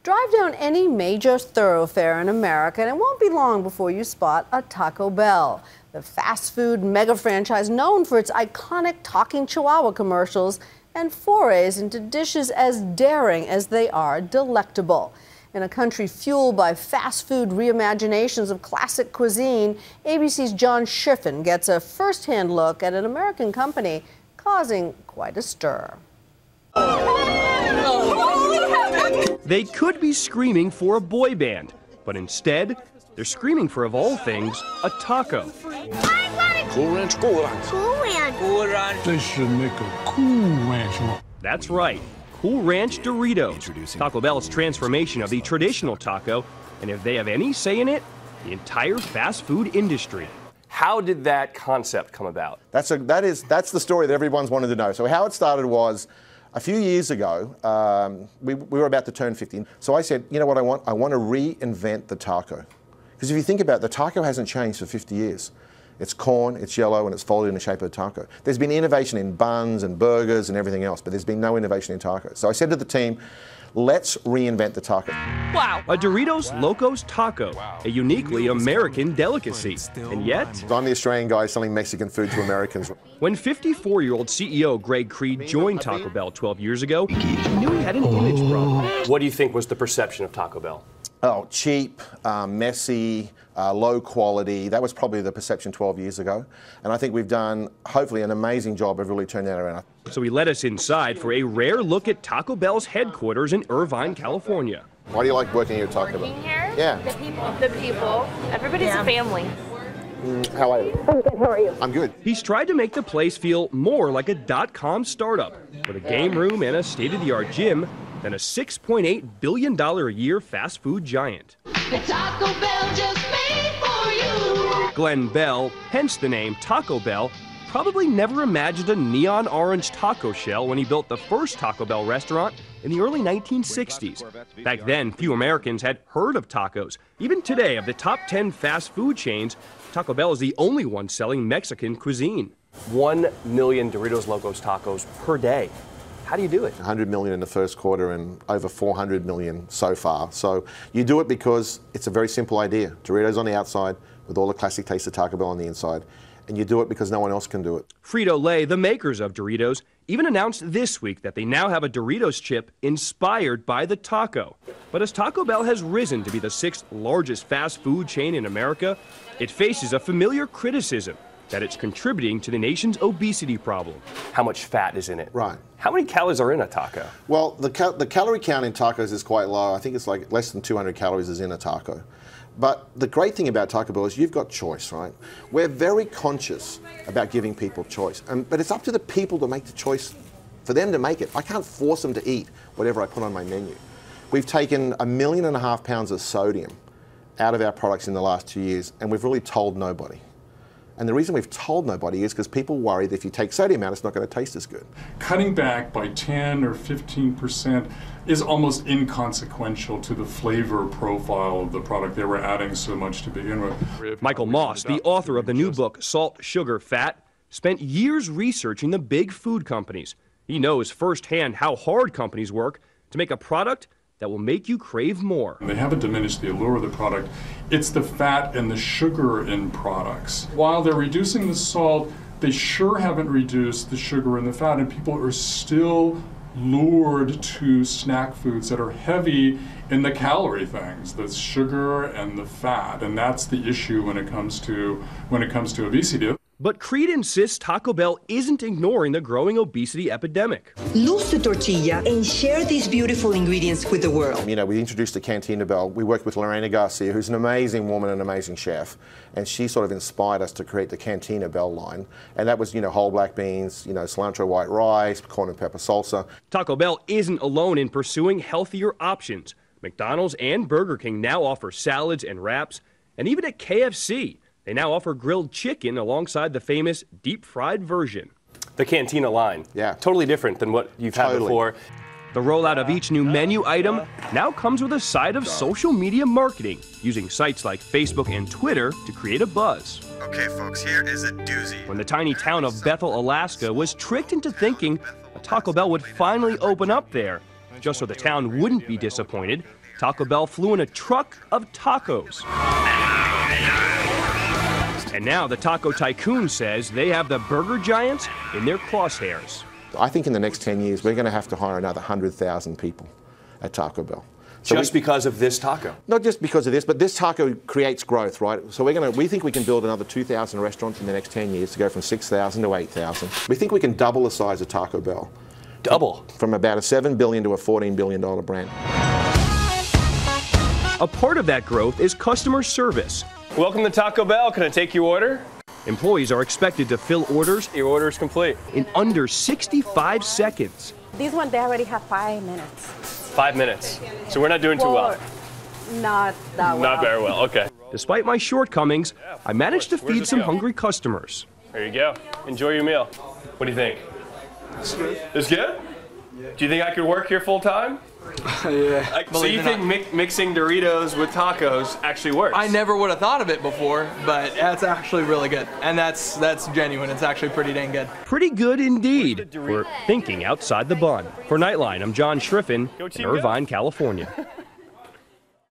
Drive down any major thoroughfare in America and it won't be long before you spot a Taco Bell. The fast food mega franchise known for its iconic talking chihuahua commercials and forays into dishes as daring as they are delectable. In a country fueled by fast food reimaginations of classic cuisine, ABC's John Schiffen gets a first-hand look at an American company causing quite a stir. They could be screaming for a boy band, but instead, they're screaming for, of all things, a taco. Cool Ranch, Cool Ranch. Cool Ranch. Cool Ranch. They should make a Cool Ranch. That's right, Cool Ranch Doritos. Taco Bell's transformation of the traditional taco, and if they have any say in it, the entire fast food industry. How did that concept come about? That's the story that everyone's wanted to know. So how it started was, a few years ago, we were about to turn 50. So I said, you know what I want? I want to reinvent the taco. Because if you think about it, the taco hasn't changed for 50 years. It's corn, it's yellow, and it's folded in the shape of a taco. There's been innovation in buns and burgers and everything else, but there's been no innovation in tacos. So I said to the team, let's reinvent the taco. Wow. A Doritos Locos Taco, a uniquely American delicacy. And yet, I'm the Australian guy selling Mexican food to Americans. When 54-year-old CEO Greg Creed joined Taco Bell 12 years ago, he knew he had an image problem. What do you think was the perception of Taco Bell? Oh, cheap, messy, low quality. That was probably the perception 12 years ago. And I think we've done, hopefully, an amazing job of really turning that around. So he led us inside for a rare look at Taco Bell's headquarters in Irvine, California. Why do you like working here at Taco Bell? Working here? Yeah. The people. Everybody's a family. How are you? I'm good. How are you? I'm good. He's tried to make the place feel more like a .com startup, with a game room and a state-of-the-art gym, than a $6.8 billion a year fast food giant. The Taco Bell just made for you. Glenn Bell, hence the name Taco Bell, probably never imagined a neon orange taco shell when he built the first Taco Bell restaurant in the early 1960s. Back then, few Americans had heard of tacos. Even today, of the top 10 fast food chains, Taco Bell is the only one selling Mexican cuisine. 1 million Doritos Locos tacos per day. How do you do it? 100 million in the first quarter and over 400 million so far. So you do it because it's a very simple idea. Doritos on the outside with all the classic taste of Taco Bell on the inside. And you do it because no one else can do it. Frito-Lay, the makers of Doritos, even announced this week that they now have a Doritos chip inspired by the taco. But as Taco Bell has risen to be the 6th largest fast food chain in America, it faces a familiar criticism that it's contributing to the nation's obesity problem. How much fat is in it? Right. How many calories are in a taco? Well, the calorie count in tacos is quite low. I think it's like less than 200 calories is in a taco. But the great thing about Taco Bell is you've got choice, right? We're very conscious about giving people choice. But it's up to the people to make the choice, for them to make it. I can't force them to eat whatever I put on my menu. We've taken 1.5 million pounds of sodium out of our products in the last 2 years, and we've really told nobody. And the reason we've told nobody is because people worry that if you take sodium out, it's not going to taste as good. Cutting back by 10 or 15% is almost inconsequential to the flavor profile of the product. They were adding so much to begin with. Michael Moss, the author of the new book, Salt, Sugar, Fat, spent years researching the big food companies. He knows firsthand how hard companies work to make a product that will make you crave more. They haven't diminished the allure of the product. It's the fat and the sugar in products. While they're reducing the salt, they sure haven't reduced the sugar and the fat, and people are still lured to snack foods that are heavy in the calorie things, the sugar and the fat, and that's the issue when it comes to obesity. But Creed insists Taco Bell isn't ignoring the growing obesity epidemic. Lose the tortilla and share these beautiful ingredients with the world. You know, we introduced the Cantina Bell. We worked with Lorena Garcia, who's an amazing woman and an amazing chef, and she sort of inspired us to create the Cantina Bell line. And that was, you know, whole black beans, you know, cilantro white rice, corn and pepper salsa. Taco Bell isn't alone in pursuing healthier options. McDonald's and Burger King now offer salads and wraps, and even at KFC, they now offer grilled chicken alongside the famous deep-fried version. The Cantina line. Yeah. Totally different than what you've had before. The rollout of each new menu item now comes with a side of social media marketing, using sites like Facebook and Twitter to create a buzz. Okay, folks, here is a doozy. When the tiny town of Bethel, Alaska was tricked into thinking a Taco Bell would finally open up there, Just so the town wouldn't be disappointed, Taco Bell flew in a truck of tacos. And now the taco tycoon says they have the burger giants in their crosshairs. I think in the next 10 years, we're going to have to hire another 100,000 people at Taco Bell. So just because of this taco? Not just because of this, but this taco creates growth, right? So we think we can build another 2,000 restaurants in the next 10 years to go from 6,000 to 8,000. We think we can double the size of Taco Bell. Double? From about a $7 billion to a $14 billion brand. A part of that growth is customer service. Welcome to Taco Bell. Can I take your order? Employees are expected to fill orders. Your order is complete. In under 65 seconds. These ones, they already have 5 minutes. 5 minutes. So we're not doing too well. Not that well. Not very well, okay. Despite my shortcomings, I managed to feed some hungry customers. There you go. Enjoy your meal. What do you think? It's good. It's good? Do you think I could work here full time? Yeah. So you think mixing Doritos with tacos actually works? I never would have thought of it before, but that's actually really good. And that's genuine. It's actually pretty dang good. Pretty good indeed for thinking outside the bun. For Nightline, I'm John Schriffen in Irvine, California.